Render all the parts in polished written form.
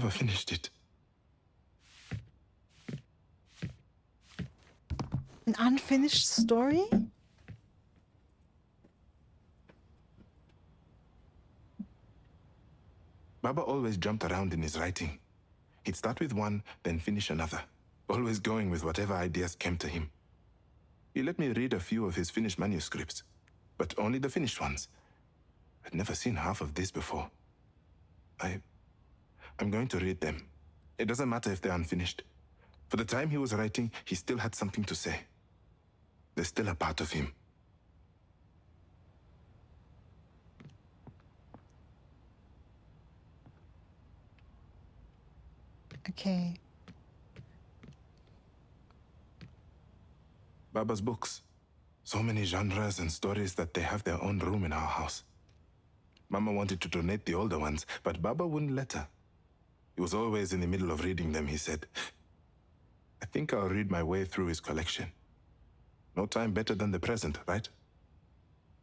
never finished it. An unfinished story? Baba always jumped around in his writing. He'd start with one, then finish another, always going with whatever ideas came to him. He let me read a few of his finished manuscripts, but only the finished ones. I'd never seen half of this before. I'm going to read them. It doesn't matter if they're unfinished. For the time he was writing, he still had something to say. They're still a part of him. Okay. Baba's books. So many genres and stories that they have their own room in our house. Mama wanted to donate the older ones, but Baba wouldn't let her. He was always in the middle of reading them, he said. I think I'll read my way through his collection. No time better than the present, right?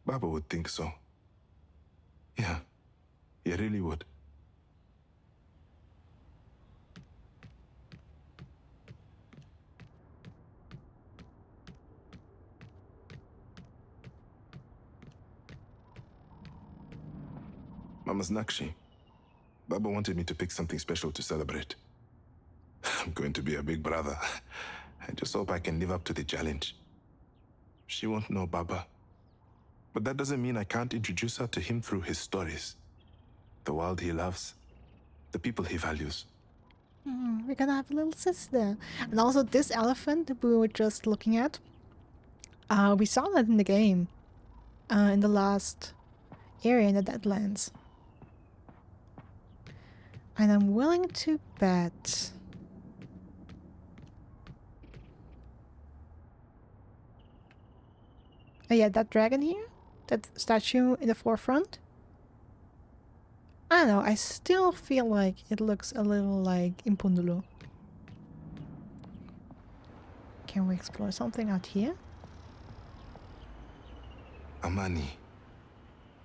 Baba would think so. Yeah, he really would. Mama's Nakshi. Baba wanted me to pick something special to celebrate. I'm going to be a big brother. I just hope I can live up to the challenge. She won't know Baba. But that doesn't mean I can't introduce her to him through his stories. The world he loves. The people he values. We're gonna have a little sister. And also this elephant we were just looking at. We saw that in the game. In the last area in the Deadlands. And I'm willing to bet... Oh yeah, that dragon here? That statue in the forefront? I don't know, I still feel like it looks a little like Impundulu. Can we explore something out here? Amani.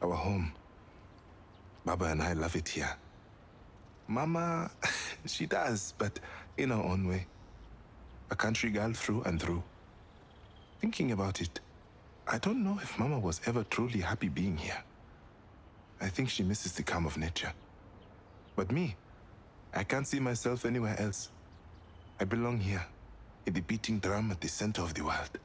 Our home. Baba and I love it here. Mama, she does, but in her own way. A country girl through and through. Thinking about it, I don't know if Mama was ever truly happy being here. I think she misses the calm of nature. But me, I can't see myself anywhere else. I belong here, in the beating drum at the center of the world.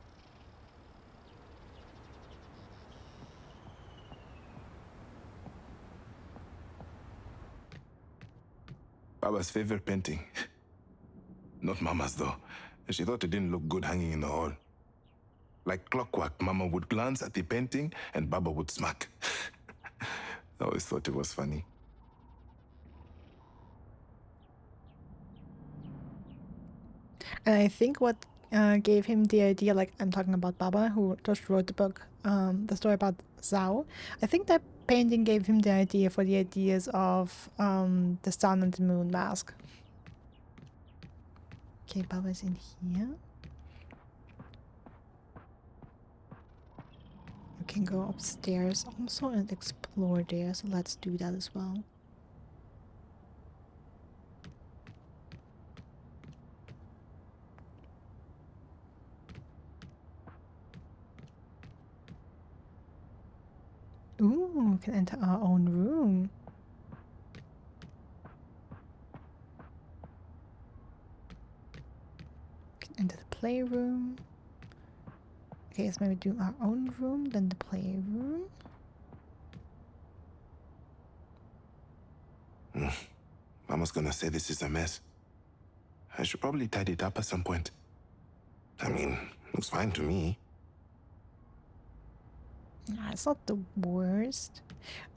Baba's favorite painting. Not Mama's, though. She thought it didn't look good hanging in the hall. Like clockwork, Mama would glance at the painting and Baba would smirk. I always thought it was funny. And I think what gave him the idea, like I'm talking about Baba, who just wrote the book, the story about ZAU. I think that painting gave him the idea for the ideas of the sun and the moon mask. Okay, Baba's in here. We can go upstairs also and explore there, so let's do that as well. Ooh, we can enter our own room. We can enter the playroom. Okay, let's maybe do our own room, then the playroom. Mama's gonna say this is a mess. I should probably tidy it up at some point. I mean, looks fine to me. Nah, it's not the worst.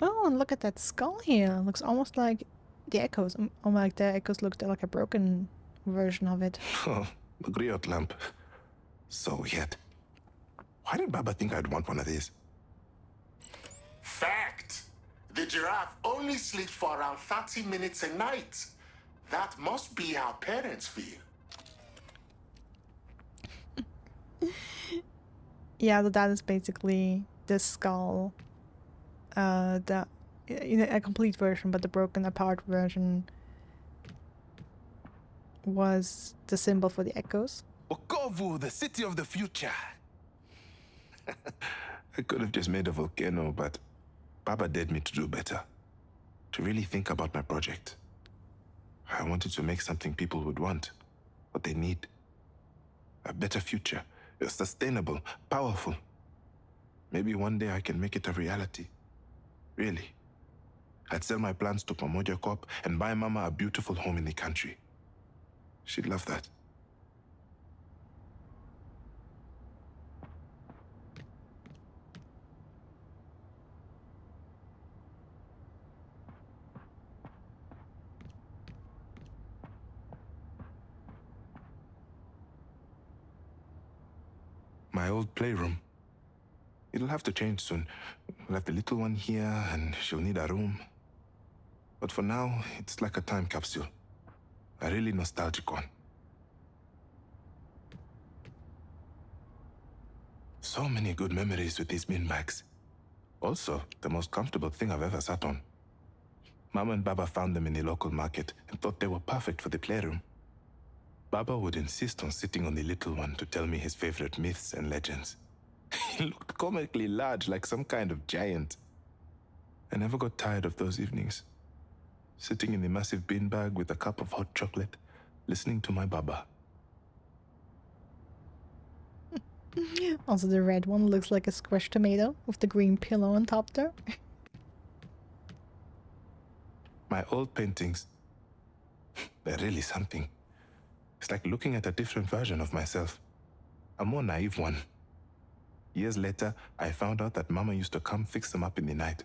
Oh, and look at that skull here. Looks almost like the echoes. Oh, like the echoes looked like a broken version of it. Oh, the griot lamp. So weird. Why did Baba think I'd want one of these? Fact! The giraffe only sleeps for around 30 minutes a night. That must be how parents feel. Yeah, that is basically the skull. A complete version, but the broken apart version was the symbol for the echoes. Okovu, the city of the future. I could have just made a volcano, but Baba dared me to do better. To really think about my project. I wanted to make something people would want, what they need. A better future, sustainable, powerful. Maybe one day I can make it a reality. Really. I'd sell my plants to Pamoja Corp and buy Mama a beautiful home in the country. She'd love that. My old playroom. It'll have to change soon. We'll have the little one here, and she'll need a room. But for now, it's like a time capsule. A really nostalgic one. So many good memories with these beanbags. Also, the most comfortable thing I've ever sat on. Mama and Baba found them in the local market and thought they were perfect for the playroom. Baba would insist on sitting on the little one to tell me his favorite myths and legends. He looked comically large, like some kind of giant. I never got tired of those evenings. Sitting in the massive beanbag with a cup of hot chocolate, listening to my Baba. Also, the red one looks like a squished tomato with the green pillow on top there. My old paintings, they're really something. It's like looking at a different version of myself. A more naive one. Years later, I found out that Mama used to come fix them up in the night.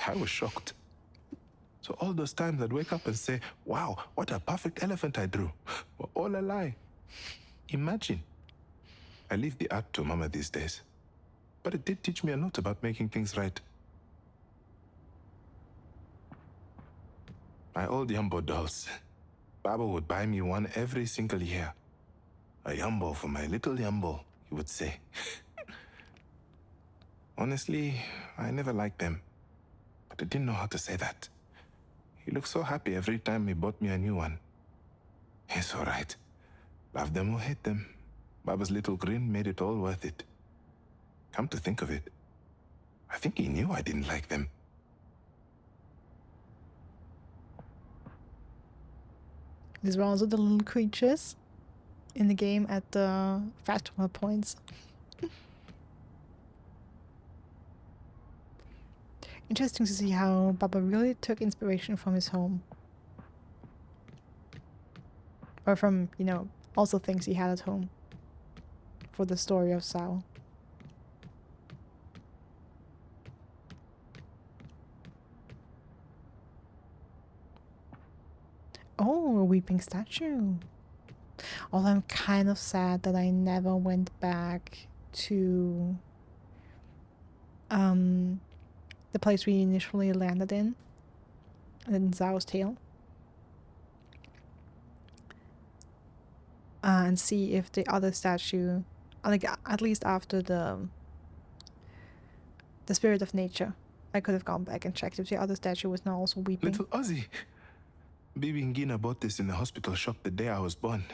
I was shocked. So all those times I'd wake up and say, wow, what a perfect elephant I drew. Were all a lie. Imagine. I leave the art to Mama these days. But it did teach me a lot about making things right. My old Yumbo dolls. Baba would buy me one every single year. A Yumbo for my little Yumbo, he would say. Honestly, I never liked them. But I didn't know how to say that. He looked so happy every time he bought me a new one. It's all right. Love them or hate them. Baba's little grin made it all worth it. Come to think of it, I think he knew I didn't like them. These were also the little creatures in the game at the festival points. Interesting to see how Baba really took inspiration from his home. Or from, you know, also things he had at home for the story of ZAU. Oh, a weeping statue. Although I'm kind of sad that I never went back to the place we initially landed in ZAU's Tale. And see if the other statue, like at least after the spirit of nature, I could have gone back and checked if the other statue was now also weeping. Little Ozzy. Bibi Ngina bought this in the hospital shop the day I was born.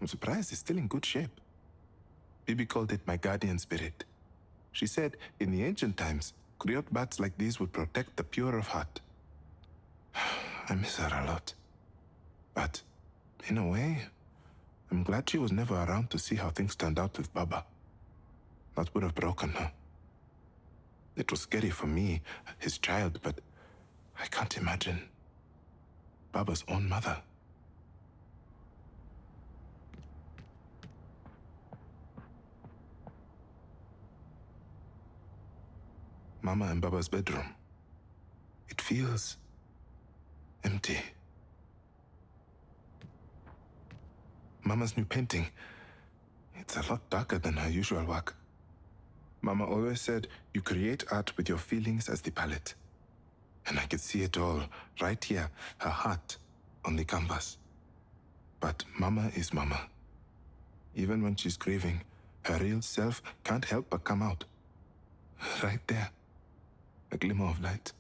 I'm surprised it's still in good shape. Bibi called it my guardian spirit. She said in the ancient times, Kriot bats like these would protect the pure of heart. I miss her a lot. But, in a way, I'm glad she was never around to see how things turned out with Baba. That would have broken her. It was scary for me, his child, but I can't imagine Baba's own mother. Mama and Baba's bedroom. It feels empty. Mama's new painting. It's a lot darker than her usual work. Mama always said you create art with your feelings as the palette. And I could see it all right here, her heart on the canvas. But Mama is Mama. Even when she's grieving, her real self can't help but come out. Right there. A glimmer of light.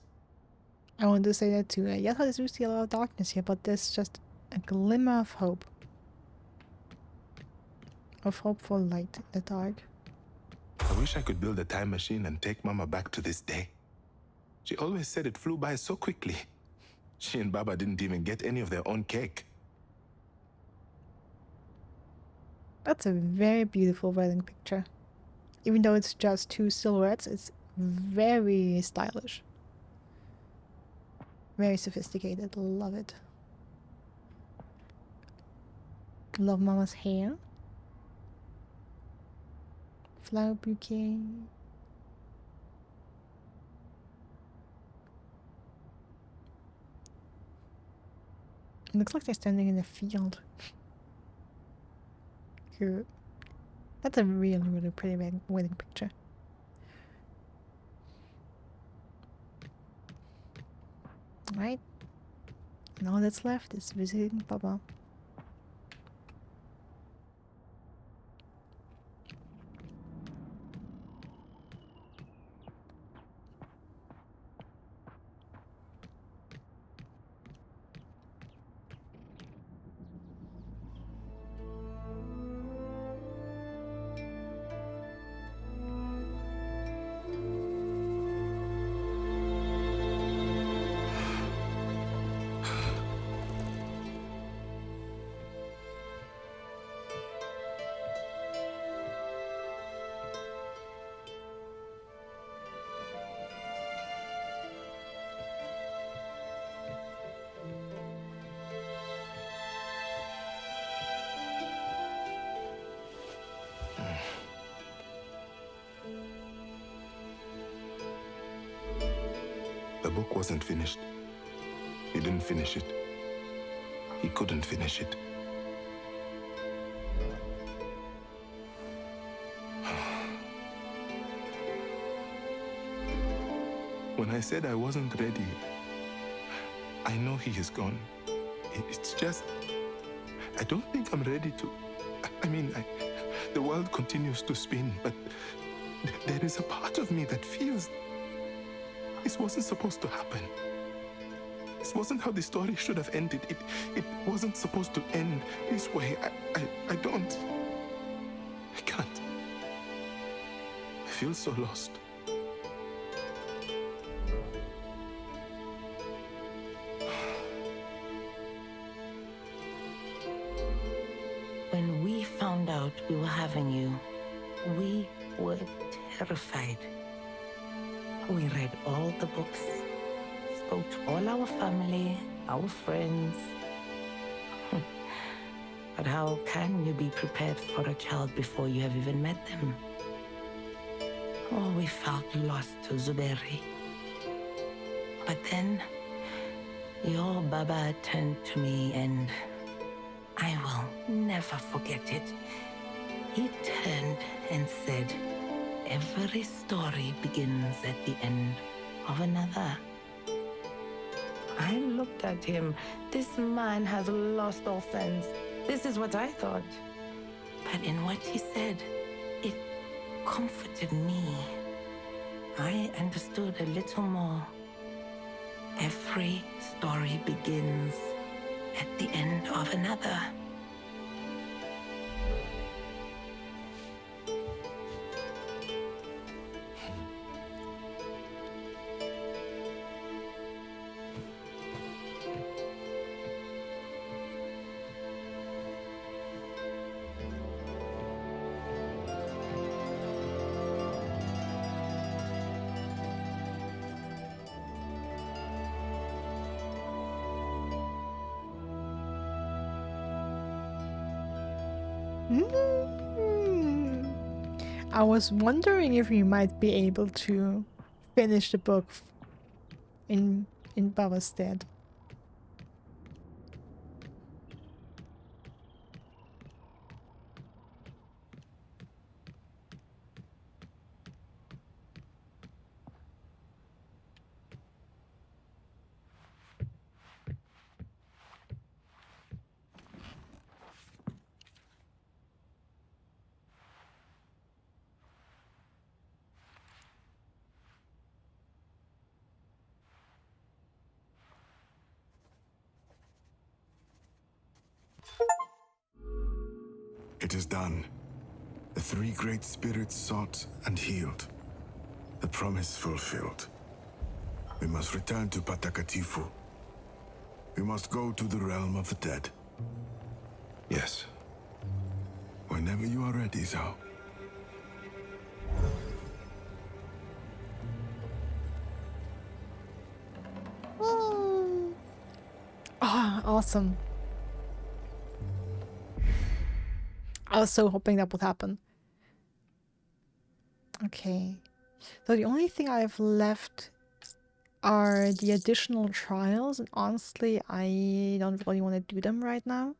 I want to say that too. Yes, I do see a lot of darkness here, but there's just A glimmer of hope. Of hopeful light in the dark. I wish I could build a time machine and take Mama back to this day. She always said it flew by so quickly. She and Baba didn't even get any of their own cake. That's a very beautiful wedding picture. Even though it's just two silhouettes, it's very stylish. Very sophisticated. Love it. Love Mama's hair. Flower bouquet. It looks like they're standing in a field. Cute. That's a really, really pretty wedding picture. Alright. And all that's left is visiting Baba. The book wasn't finished. He didn't finish it. He couldn't finish it. When I said I wasn't ready, I know he is gone. It's just, I don't think I'm ready to. The world continues to spin, but there is a part of me that feels this wasn't supposed to happen. This wasn't how the story should have ended. It wasn't supposed to end this way. I can't. I feel so lost. When we found out we were having you, we were terrified. We read all the books, spoke to all our family, our friends. But how can you be prepared for a child before you have even met them? Oh, we felt lost to Zuberi. But then, your Baba turned to me and I will never forget it. He turned and said, every story begins at the end of another. I looked at him. This man has lost all sense. This is what I thought. But in what he said, it comforted me. I understood a little more. Every story begins at the end of another. I was wondering if we might be able to finish the book in Baba's stead. It is done. The three great spirits sought and healed. The promise fulfilled. We must return to Patakatifu. We must go to the realm of the dead. Yes. Whenever you are ready, ZAU. Oh, awesome. I was so hoping that would happen. Okay. So the only thing I've left are the additional trials, and honestly, I don't really want to do them right now.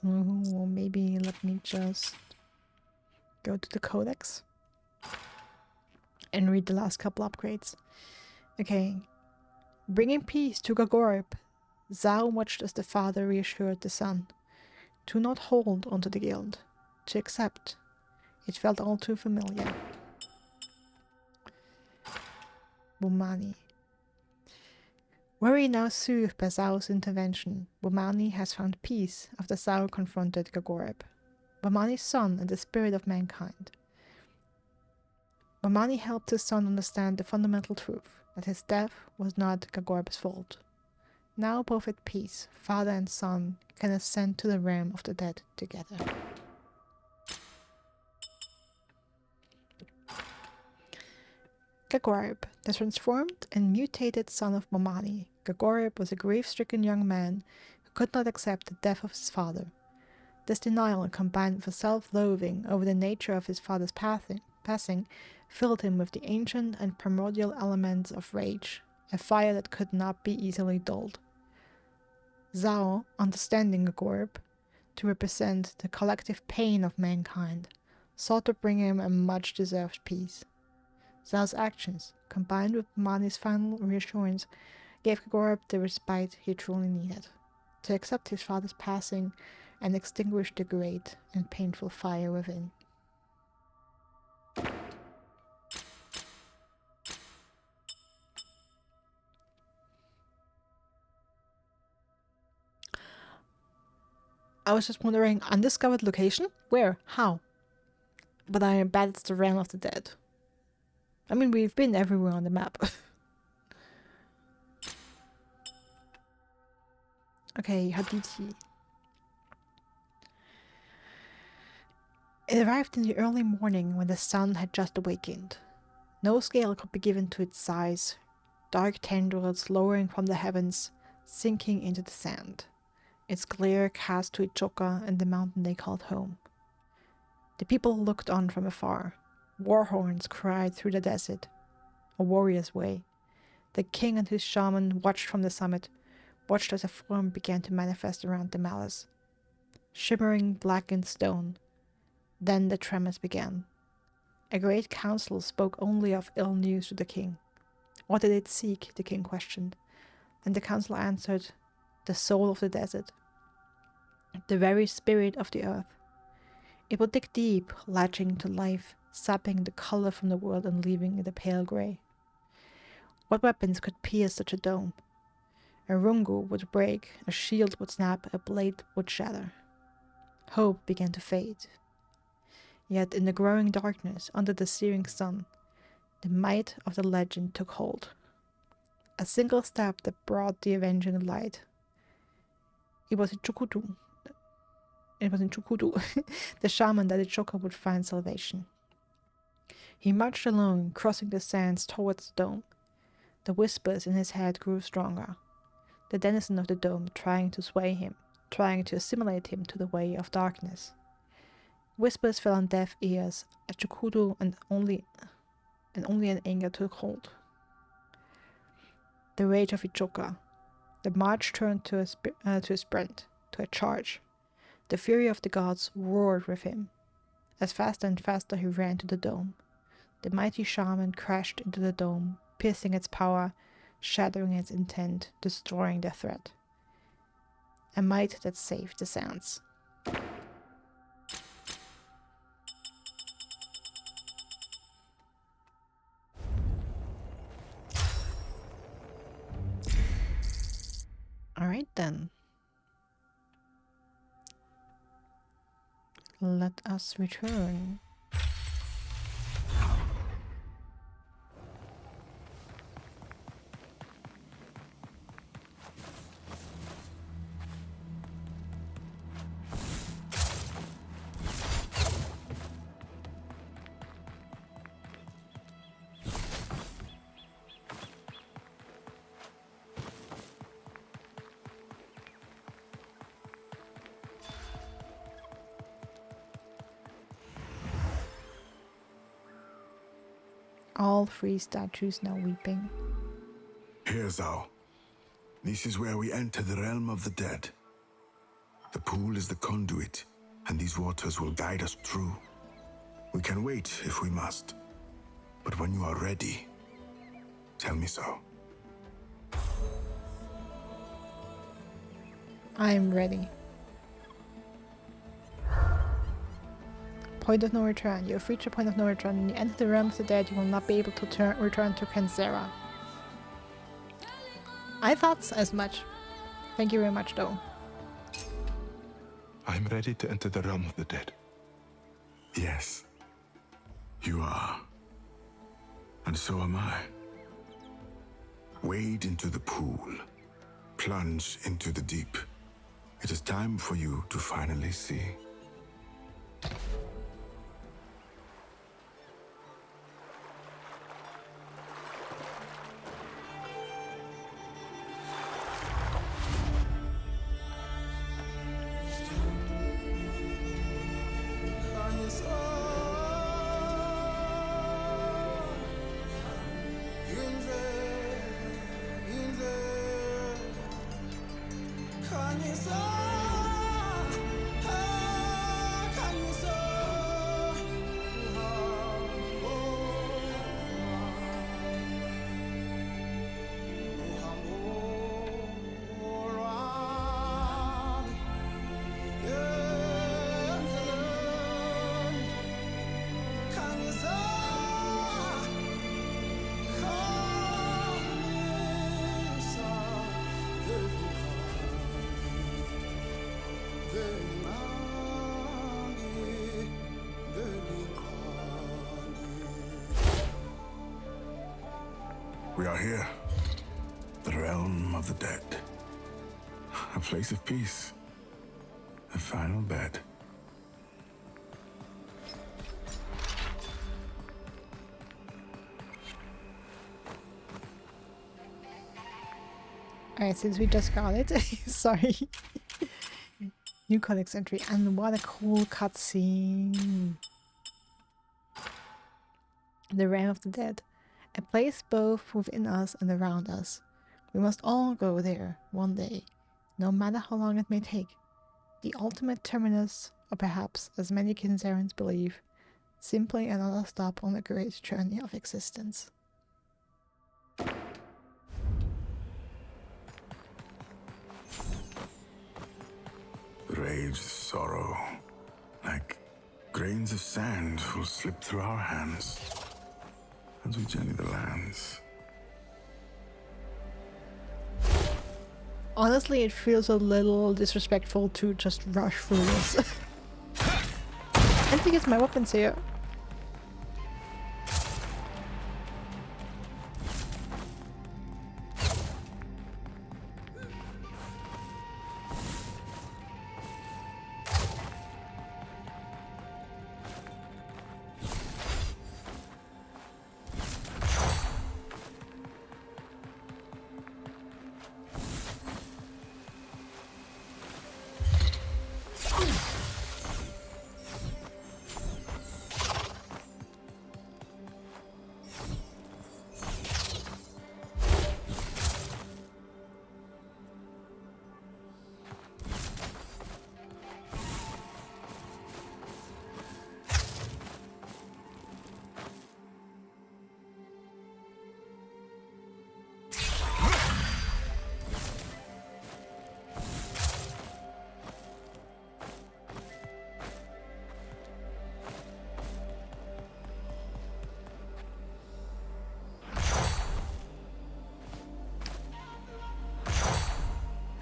So maybe let me just go to the codex and read the last couple upgrades. Okay. Bringing peace to Gagorb. ZAU watched as the father reassured the son. To not hold onto the guild. To accept. It felt all too familiar. Bomani. Worry now soothed by ZAU's intervention, Bomani has found peace after ZAU confronted Gagorb. Bomani's son and the spirit of mankind. Bomani helped his son understand the fundamental truth, that his death was not Gagorb's fault. Now both at peace, father and son can ascend to the realm of the dead together. Gagorb, the transformed and mutated son of Bomani. Gagorb was a grief-stricken young man who could not accept the death of his father. This denial, combined with a self-loathing over the nature of his father's passing, filled him with the ancient and primordial elements of rage, a fire that could not be easily dulled. ZAU, understanding Gagorb to represent the collective pain of mankind, sought to bring him a much-deserved peace. ZAU's actions, combined with Bomani's final reassurance, gave Gagorb the respite he truly needed, to accept his father's passing and extinguish the great and painful fire within. I was just wondering, undiscovered location? Where? How? But I bet it's the realm of the dead. I mean, we've been everywhere on the map. Okay, Haditi. It arrived in the early morning when the sun had just awakened. No scale could be given to its size, dark tendrils lowering from the heavens, sinking into the sand. Its glare cast to Ichoka and the mountain they called home. The people looked on from afar. War horns cried through the desert, a warrior's way. The king and his shaman watched from the summit, watched as a form began to manifest around the malice. Shimmering blackened stone. Then the tremors began. A great council spoke only of ill news to the king. What did it seek? The king questioned. And the council answered, the soul of the desert. The very spirit of the earth. It would dig deep, latching to life, sapping the color from the world and leaving it a pale grey. What weapons could pierce such a dome? A rungu would break, a shield would snap, a blade would shatter. Hope began to fade. Yet in the growing darkness, under the searing sun, the might of the legend took hold. A single step that brought the avenging light. It was in Chukudu, the shaman, that Ichoka would find salvation. He marched alone, crossing the sands towards the dome. The whispers in his head grew stronger. The denizen of the dome trying to sway him, trying to assimilate him to the way of darkness. Whispers fell on deaf ears at Chukudu, and only an anger took hold. The rage of Ichoka. The march turned to a sprint, to a charge. The fury of the gods roared with him. As faster and faster he ran to the dome. The mighty shaman crashed into the dome, piercing its power, shattering its intent, destroying the threat. A might that saved the sands. Alright then. Let us return. All 3 statues now weeping. Here, ZAU. This is where we enter the realm of the dead. The pool is the conduit, and these waters will guide us through. We can wait if we must. But when you are ready, tell me so. I'm ready. Point of no return. You have reached a point of no return. When you enter the realm of the dead, you will not be able to return to Kenzera. I thought as much. Thank you very much, though. I'm ready to enter the realm of the dead. Yes, you are. And so am I. Wade into the pool. Plunge into the deep. It is time for you to finally see. We are here. The realm of the dead. A place of peace. A final bed. Alright, since we just got it, sorry. New codex entry, and what a cool cutscene. The realm of the dead. A place both within us and around us. We must all go there one day, no matter how long it may take. The ultimate terminus, or perhaps, as many Kenzerans believe, simply another stop on the great journey of existence. Rage, sorrow, like grains of sand will slip through our hands as we journey the lands. Honestly, it feels a little disrespectful to just rush through this. I think it's my weapons here.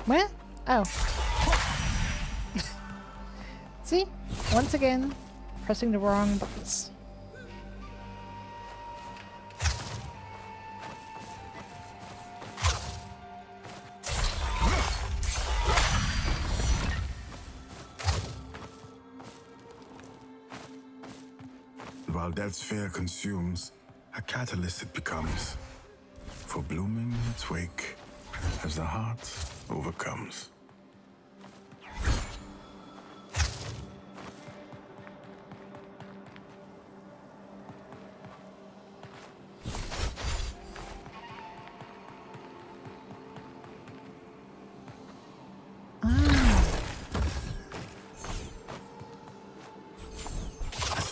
Where? Oh. See? Once again, pressing the wrong buttons. While death's fear consumes, a catalyst it becomes. For blooming in its wake, as the heart overcomes.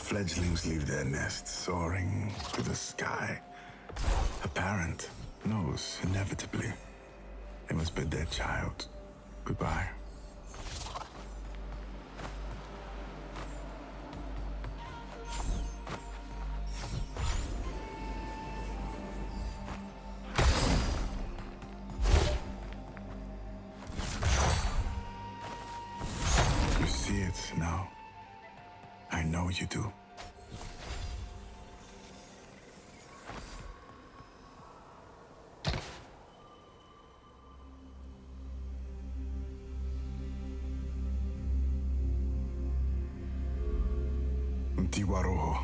Fledglings leave their nests soaring to the sky. A parent knows inevitably they must bid their child goodbye. You see it now. I know you do. Tiwaroho,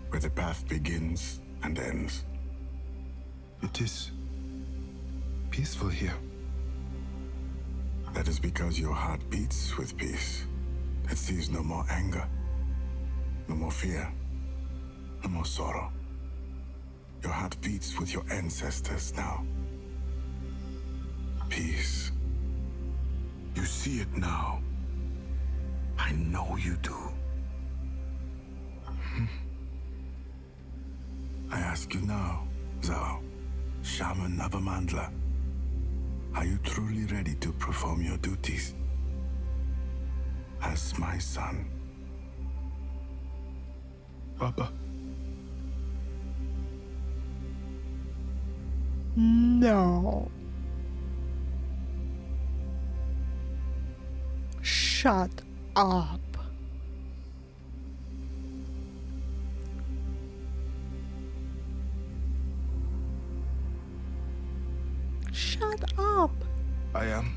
where the path begins and ends. It is peaceful here. That is because your heart beats with peace. It sees no more anger, no more fear, no more sorrow. Your heart beats with your ancestors now. Peace. You see it now. I know you do. I ask you now, ZAU, shaman of Amandla, are you truly ready to perform your duties as my son? Papa. No. Shut up. Shut up. I am.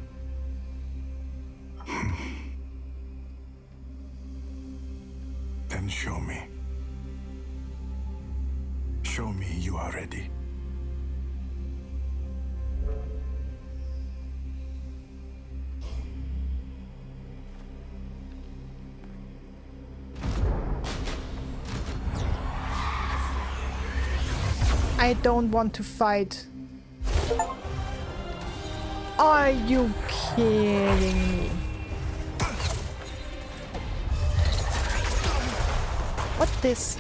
Then show me. Show me you are ready. I don't want to fight. Are you kidding me? What this?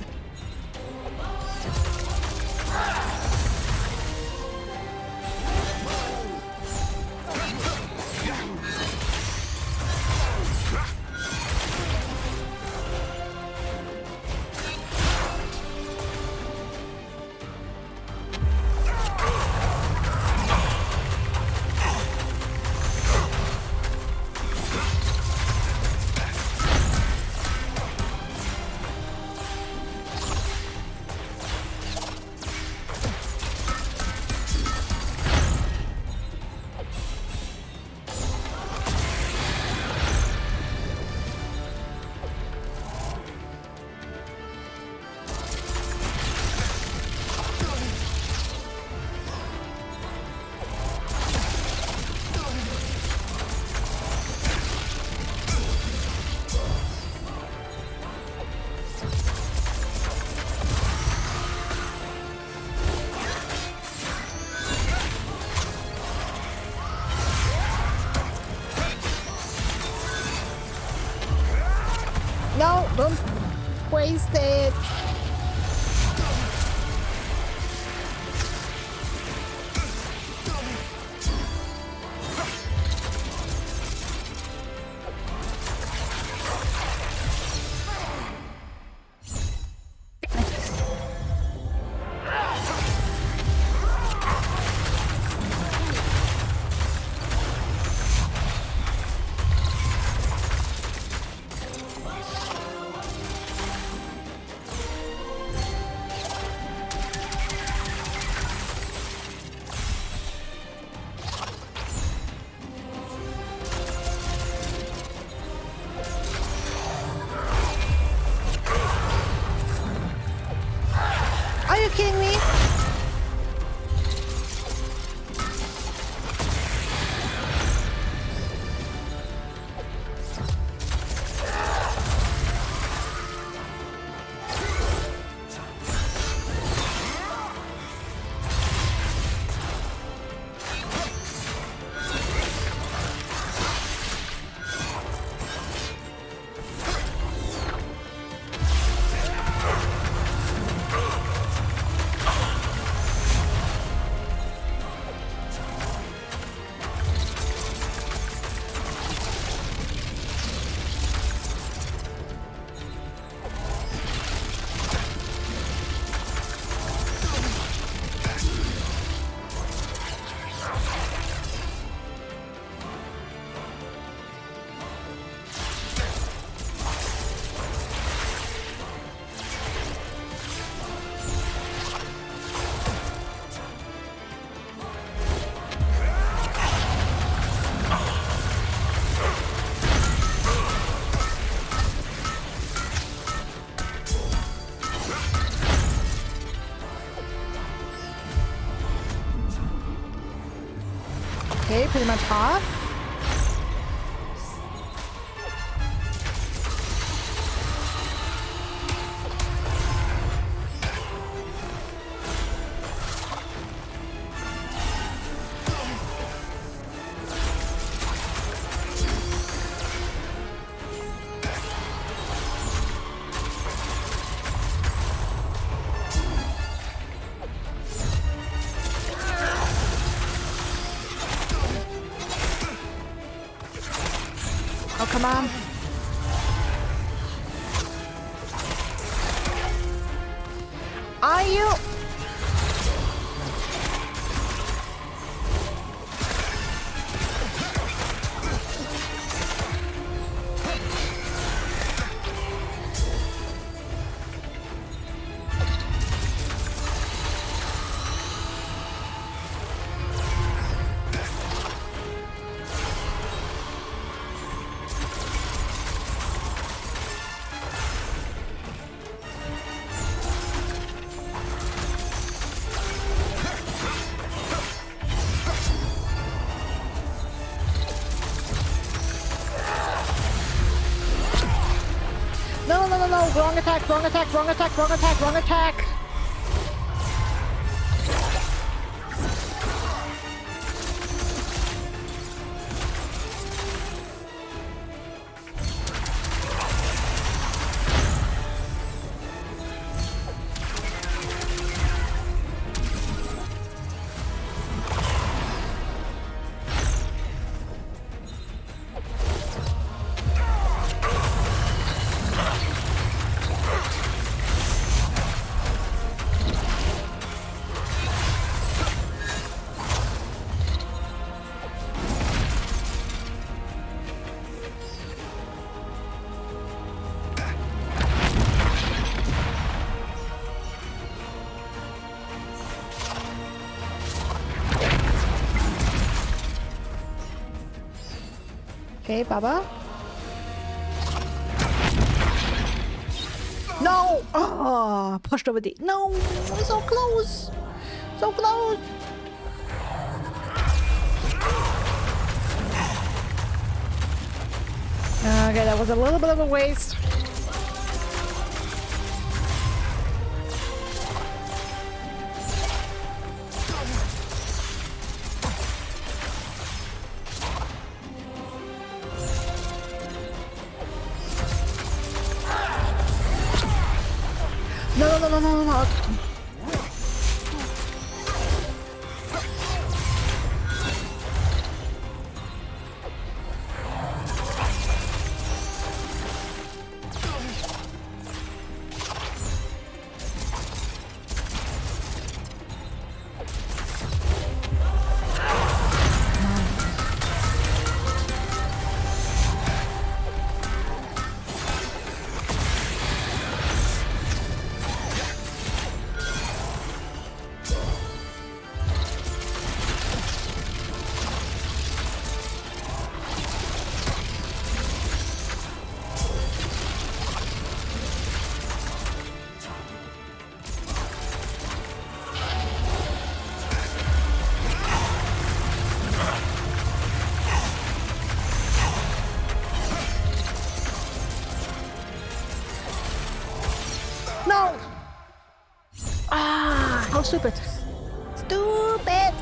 No, don't waste it. Okay, pretty much half. Oh, come on. Are you? No, no, no, no, wrong attack, wrong attack, wrong attack, wrong attack, wrong attack. Okay, Baba. No! Oh, pushed over the... No! So close! So close! Okay, that was a little bit of a waste. No, no, no, no, no, no. No! Ah, how stupid. Stupid!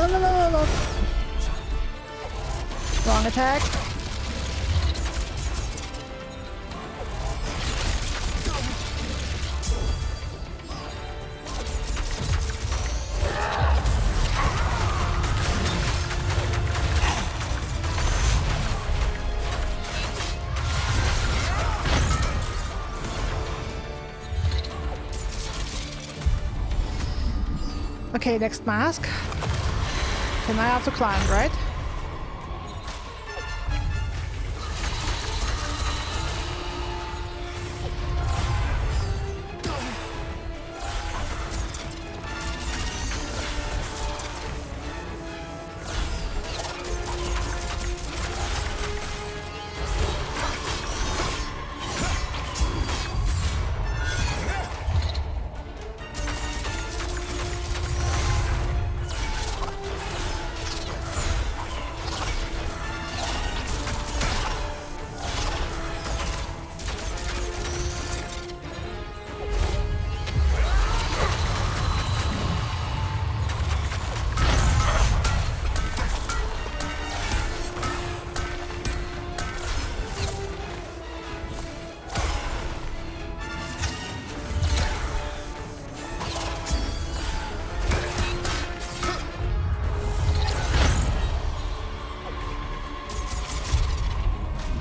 No. Wrong attack. Okay, next mask. Can I have to climb, right?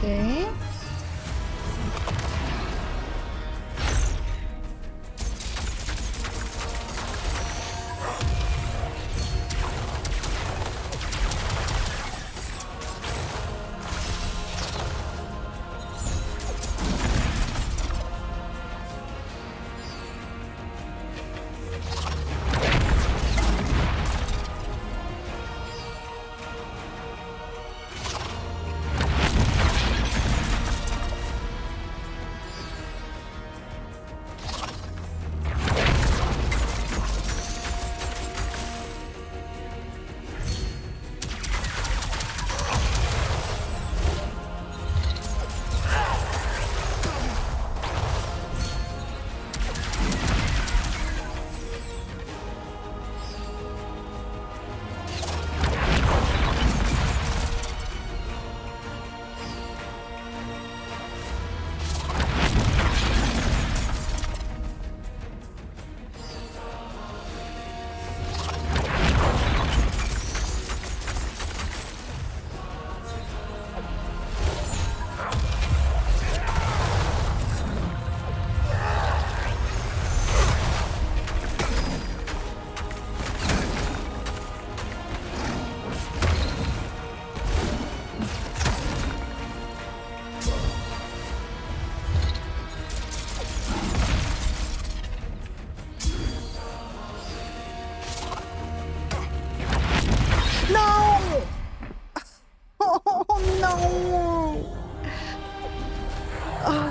Okay.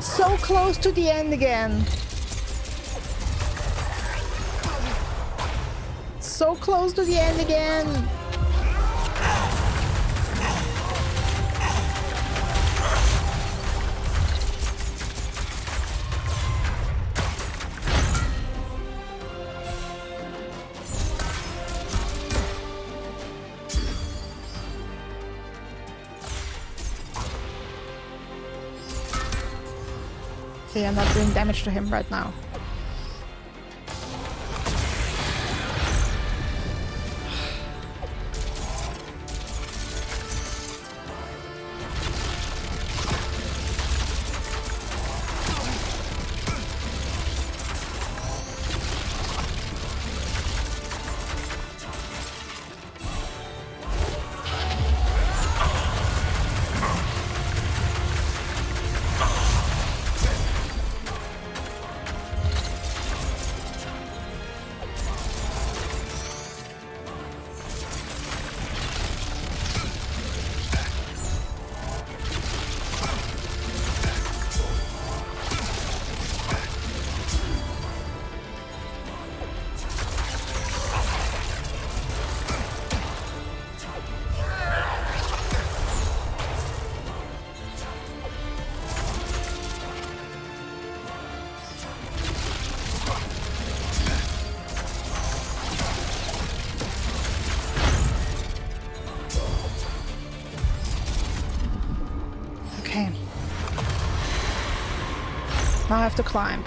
So close to the end again. So close to the end again. Okay, I'm not doing damage to him right now. Now I have to climb.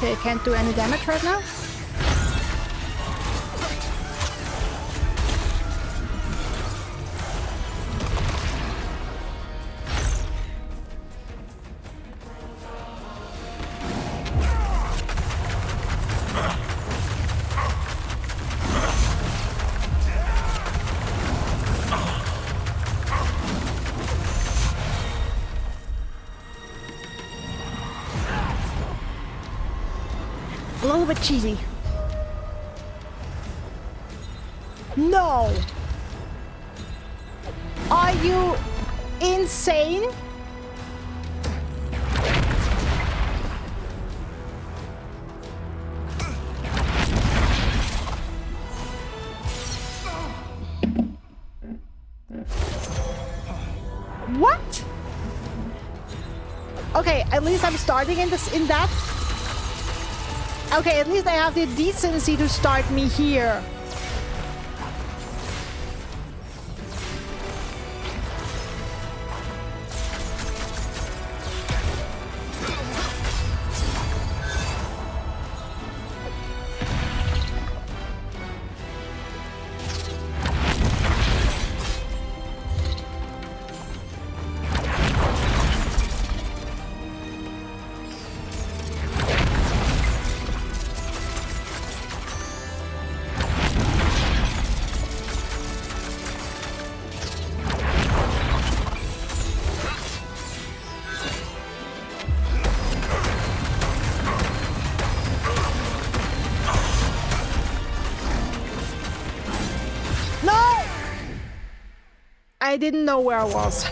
Okay, can't do any damage right now. A little bit cheesy. No! Are you insane? What? Okay, at least I'm starting in that. Okay, at least I have the decency to start me here. I didn't know where I was.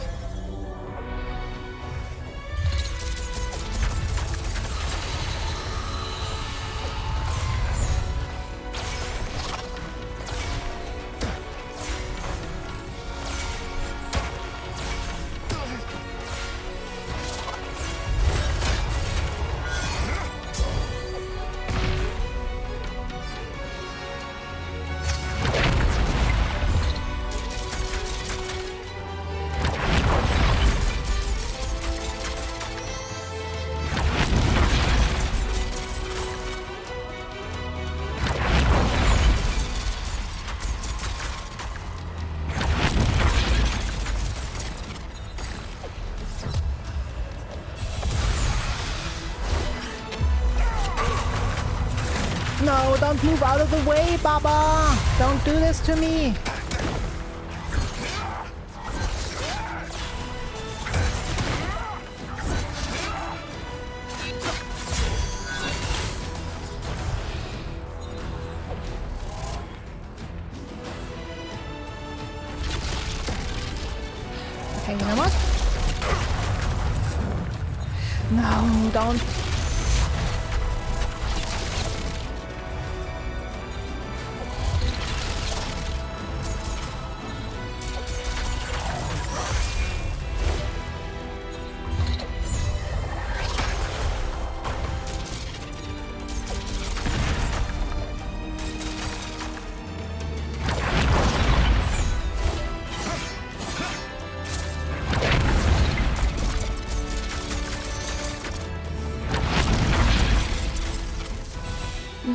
No, don't move out of the way, Baba! Don't do this to me! Okay, you know what? No, don't.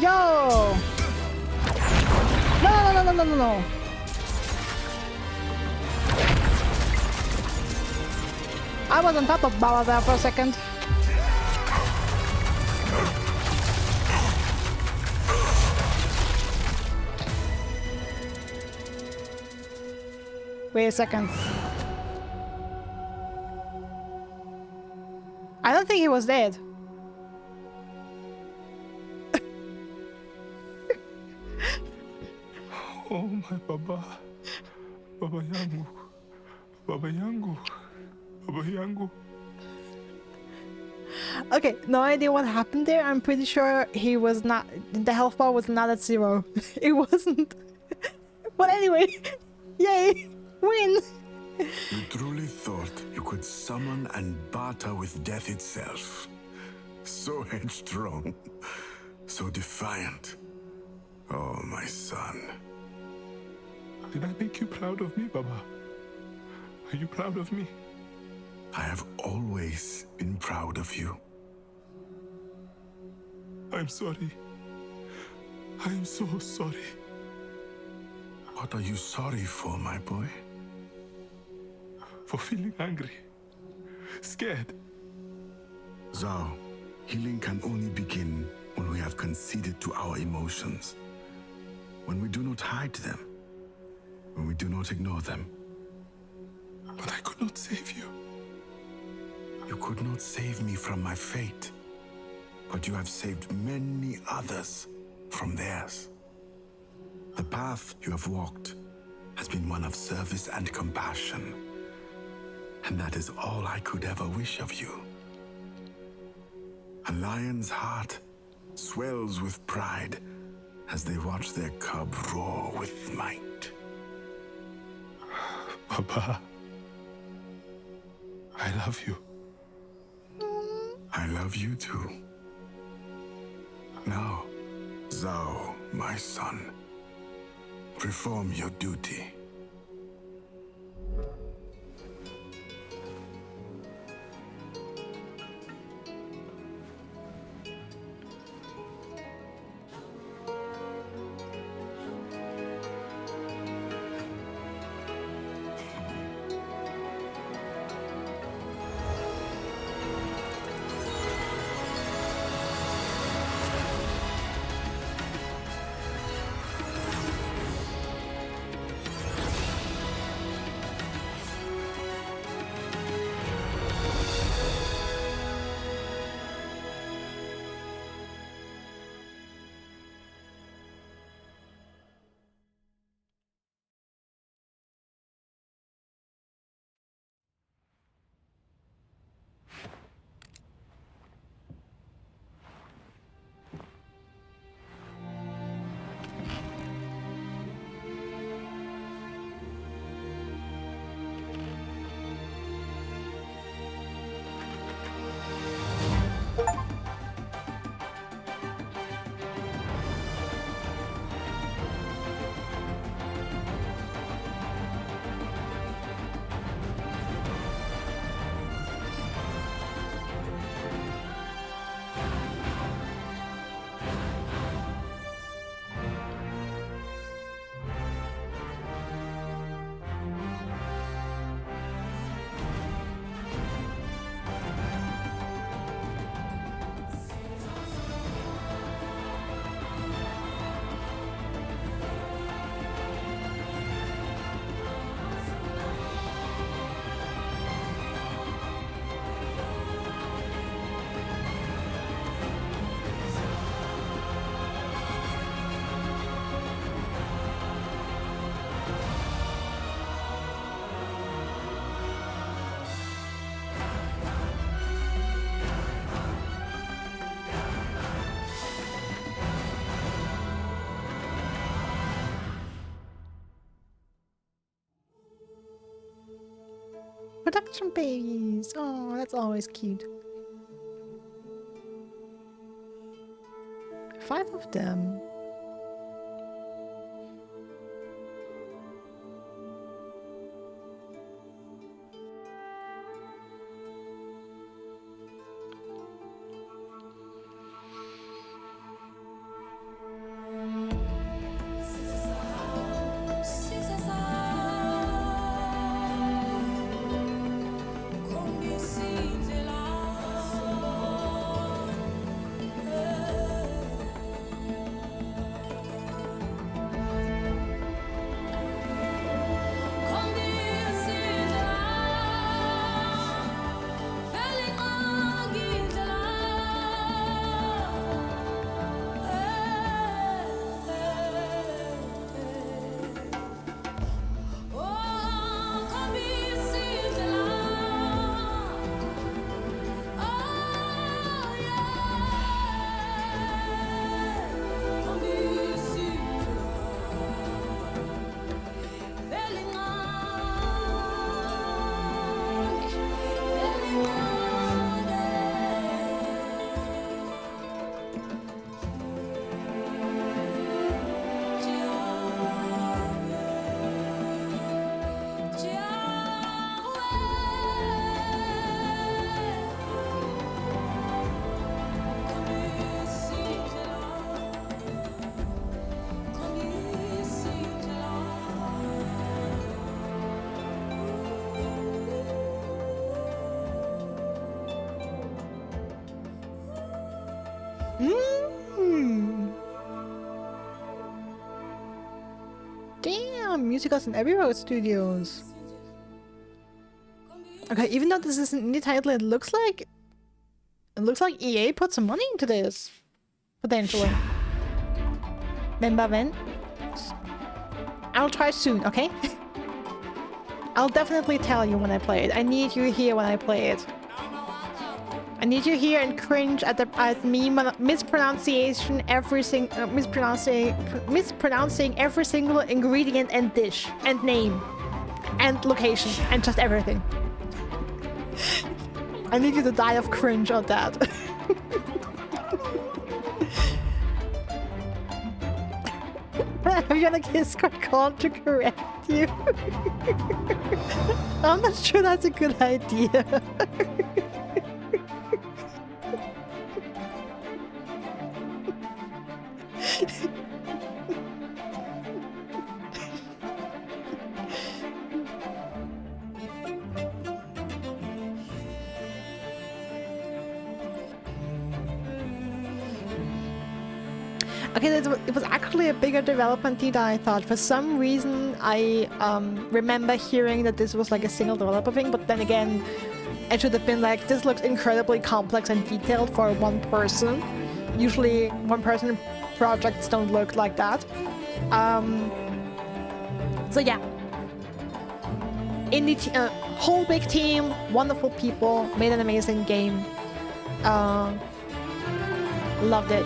Yo! No. I was on top of Baba there for a second. Wait a second. don't think he was dead. Oh, my Baba. Baba yangu. Baba yangu. Baba yangu. Okay, no idea what happened there. I'm pretty sure he was not. The health bar was not at 0. It wasn't. But anyway, yay, win. You truly thought you could summon and barter with death itself. So headstrong, so defiant. Oh, my son. Did I make you proud of me, Baba? Are you proud of me? I have always been proud of you. I'm sorry. I am so sorry. What are you sorry for, my boy? For feeling angry. Scared. ZAU, healing can only begin when we have conceded to our emotions. When we do not hide them. When we do not ignore them. But I could not save you. You could not save me from my fate, but you have saved many others from theirs. The path you have walked has been one of service and compassion, and that is all I could ever wish of you. A lion's heart swells with pride as they watch their cub roar with might. Baba, I love you. I love you too. Now, ZAU, my son, perform your duty. Production babies. Oh, that's always cute. 5 of them. Musicals and Abbey Road Studios. Okay, even though this isn't indie title, it looks like EA put some money into this. Potentially. Remember when? I'll try soon, okay? I'll definitely tell you when I play it. I need you here when I play it. I need you here and cringe at me mispronouncing every mispronouncing every single ingredient and dish and name and location and just everything. I need you to die of cringe on that. I'm gonna kiss call to correct you. I'm not sure that's a good idea. Okay, it was actually a bigger development team than I thought. For some reason, I remember hearing that this was like a single developer thing, but then again, it should have been like, this looks incredibly complex and detailed for one person. Usually, one-person projects don't look like that. So yeah. Whole big team, wonderful people, made an amazing game. Loved it.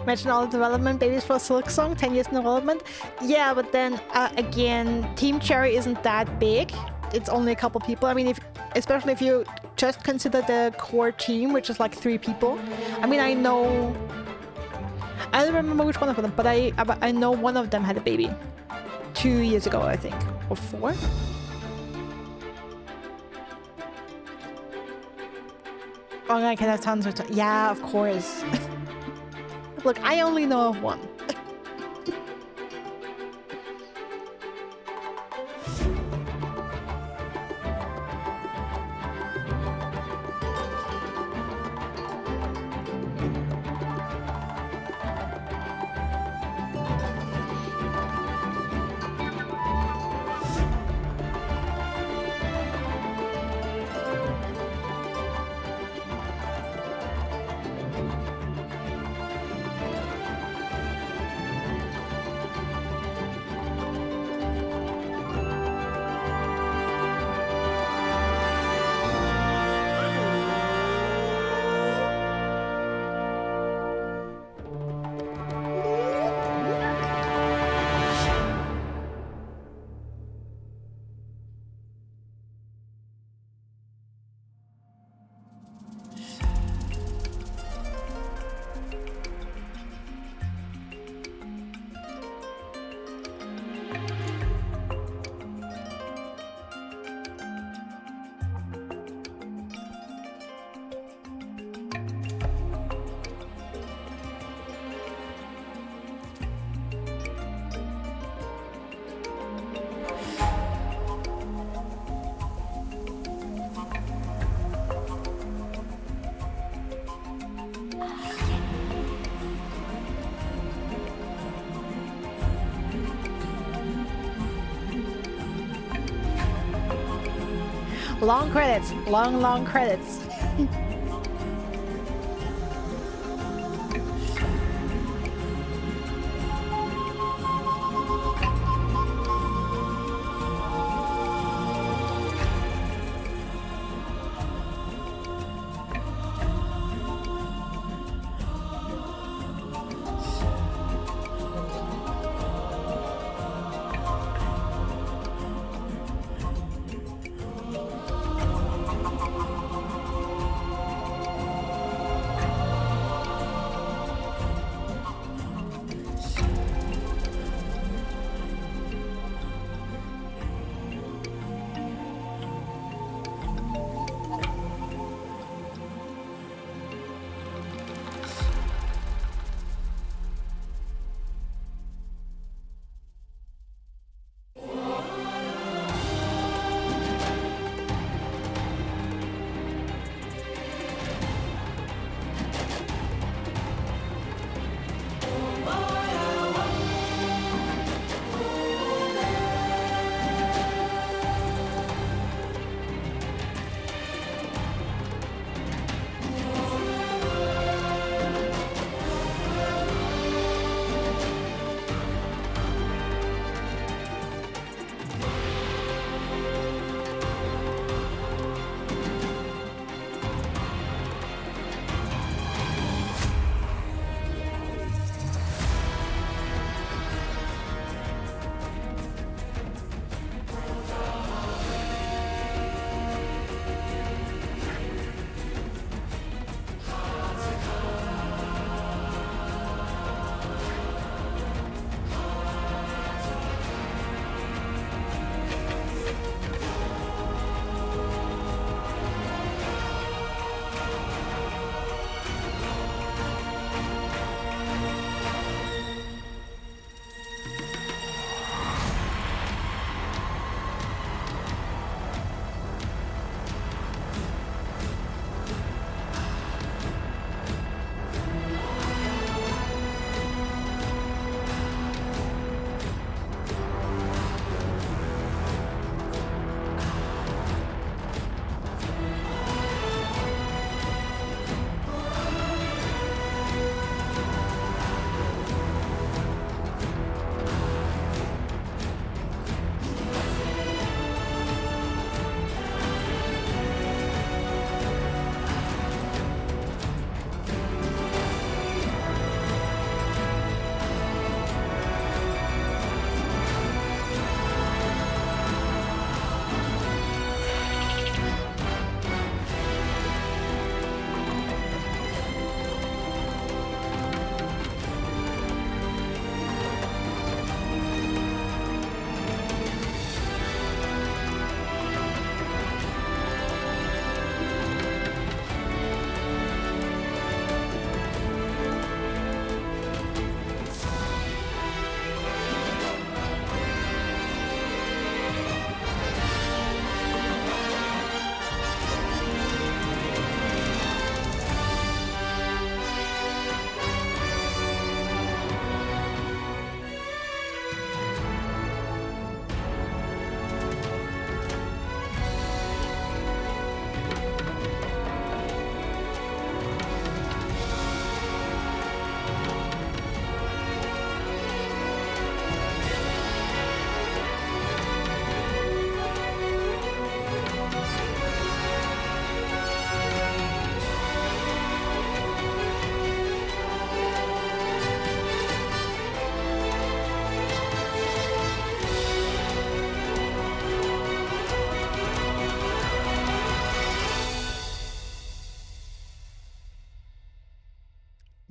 Mention all the development babies for Silk Song, 10 years in development. Yeah, but then again, Team Cherry isn't that big. It's only a couple people. I mean, especially if you just consider the core team, which is like 3 people. I mean, I don't remember which one of them, but I know one of them had a baby 2 years ago, I think, or 4. Oh, okay, that sounds right. Yeah, of course. Look, I only know of one. Long credits. Long credits.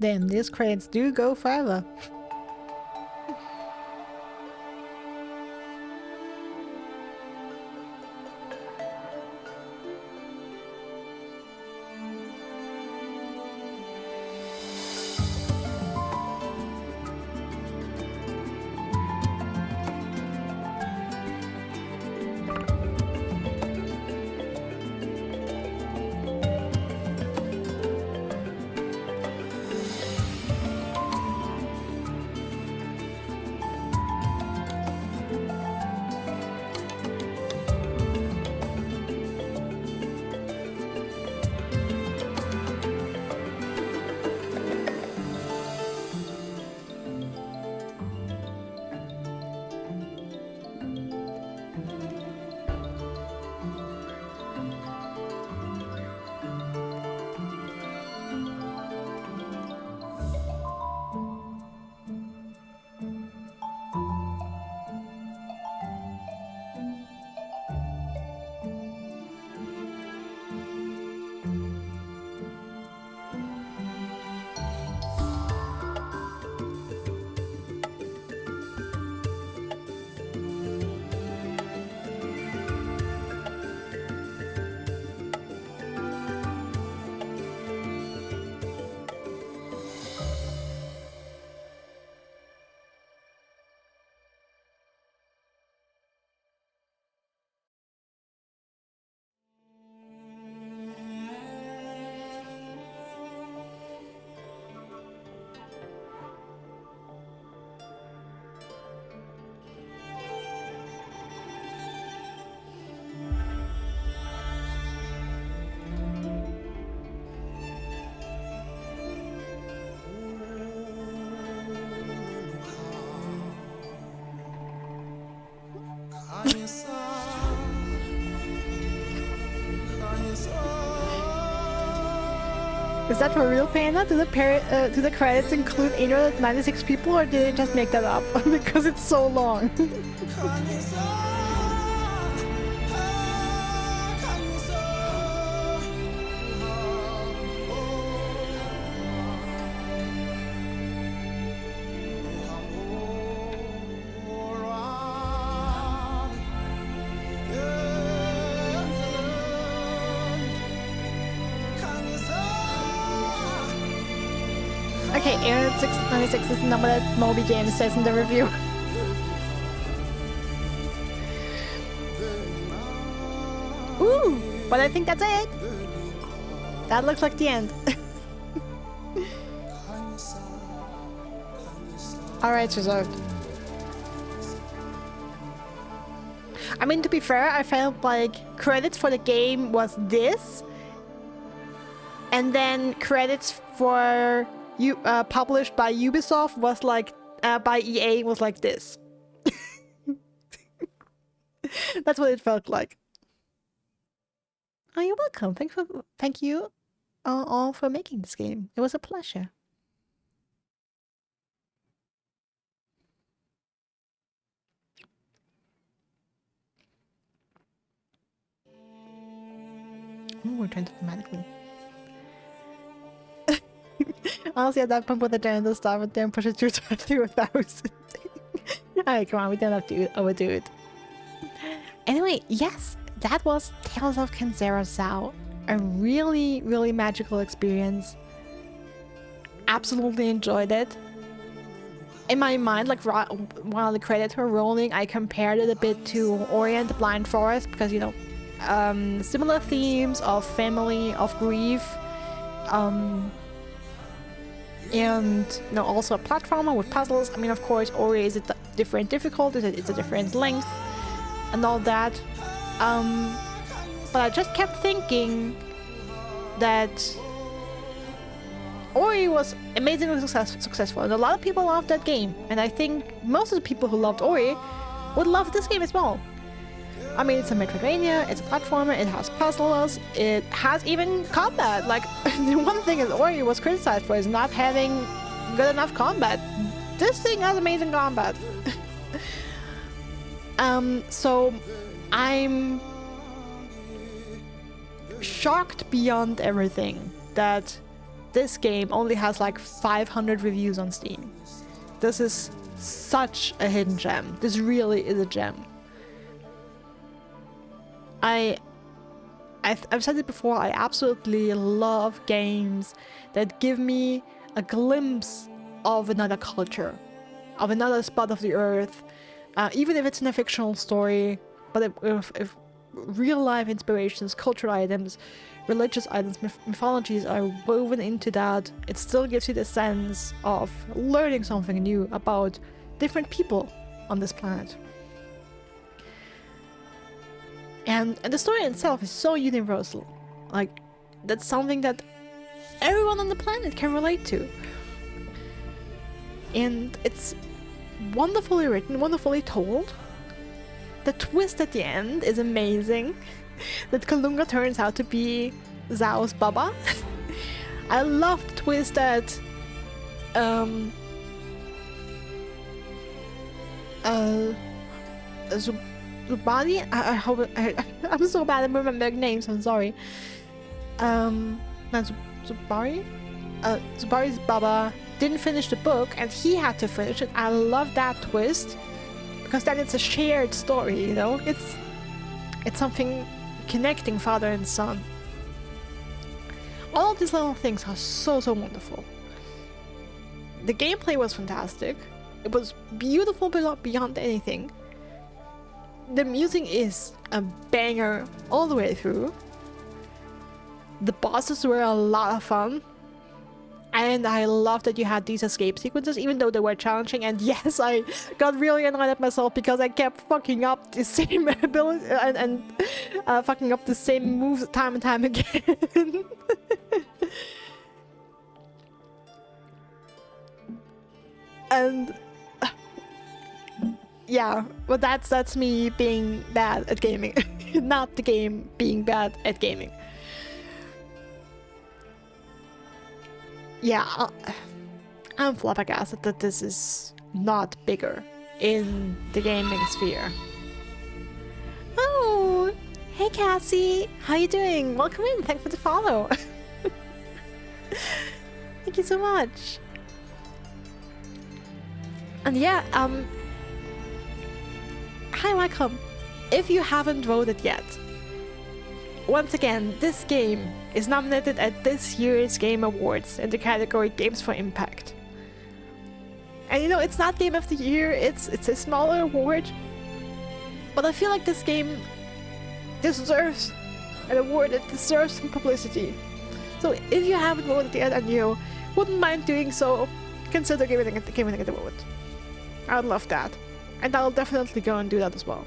Damn, these credits do go forever. Is that for real, Panda? Do the credits include 896 people, or did they just make that up? Because it's so long. Okay, 896 is the number that Moby Games says in the review. Ooh, but I think that's it. That looks like the end. Alright, it's reserved. I mean, to be fair, I felt like credits for the game was this, and then credits for published by Ubisoft was like by EA was like this. That's what it felt like. Oh, you're welcome. Thank you all for making this game. It was a pleasure. Ooh, we're trying to dramatically. Honestly, at that point, put the janitor stuff and then push it through 1,000. Alright, come on, we don't have to overdo it. Anyway, yes, that was Tales of Kenzera ZAU. A really, really magical experience. Absolutely enjoyed it. In my mind, like while the credits were rolling, I compared it a bit to Ori and the Blind Forest because, you know, similar themes of family, of grief. And you know, also a platformer with puzzles. I mean, of course, Ori is a different difficulty, it's a different length, and all that. But I just kept thinking that Ori was amazingly successful, and a lot of people loved that game. And I think most of the people who loved Ori would love this game as well. I mean, it's a Metroidvania, it's a platformer, it has puzzles, it has even combat. Like, the one thing that Ori was criticized for is not having good enough combat. This thing has amazing combat. So I'm shocked beyond everything that this game only has like 500 reviews on Steam. This is such a hidden gem. This really is a gem. I've said it before, I absolutely love games that give me a glimpse of another culture, of another spot of the earth, even if it's in a fictional story, but if real life inspirations, cultural items, religious items, mythologies are woven into that, it still gives you the sense of learning something new about different people on this planet. And the story itself is so universal. Like, that's something that everyone on the planet can relate to. And it's wonderfully written, wonderfully told. The twist at the end is amazing. That Kalunga turns out to be ZAU's Baba. I love the twist that Zubari, I hope I'm so bad at remembering names, I'm sorry. Zubari? Zubari's Baba didn't finish the book and he had to finish it. I love that twist because then it's a shared story, you know? It's something connecting father and son. All of these little things are so wonderful. The gameplay was fantastic. It was beautiful beyond anything. The music is a banger all the way through. The bosses were a lot of fun. And I love that you had these escape sequences, even though they were challenging. And yes, I got really annoyed at myself because I kept fucking up the same ability and fucking up the same moves time and time again. And yeah, but that's me being bad at gaming, not the game being bad at gaming. Yeah, I'm flabbergasted that this is not bigger in the gaming sphere. Oh, hey Cassie, how you doing? Welcome in, thanks for the follow. Thank you so much. And yeah, hi, welcome. If you haven't voted yet, once again, this game is nominated at this year's Game Awards in the category Games for Impact. And you know, it's not Game of the Year, it's a smaller award, but I feel like this game deserves an award, it deserves some publicity. So if you haven't voted yet and you wouldn't mind doing so, consider giving it a vote. I'd love that. And I'll definitely go and do that as well.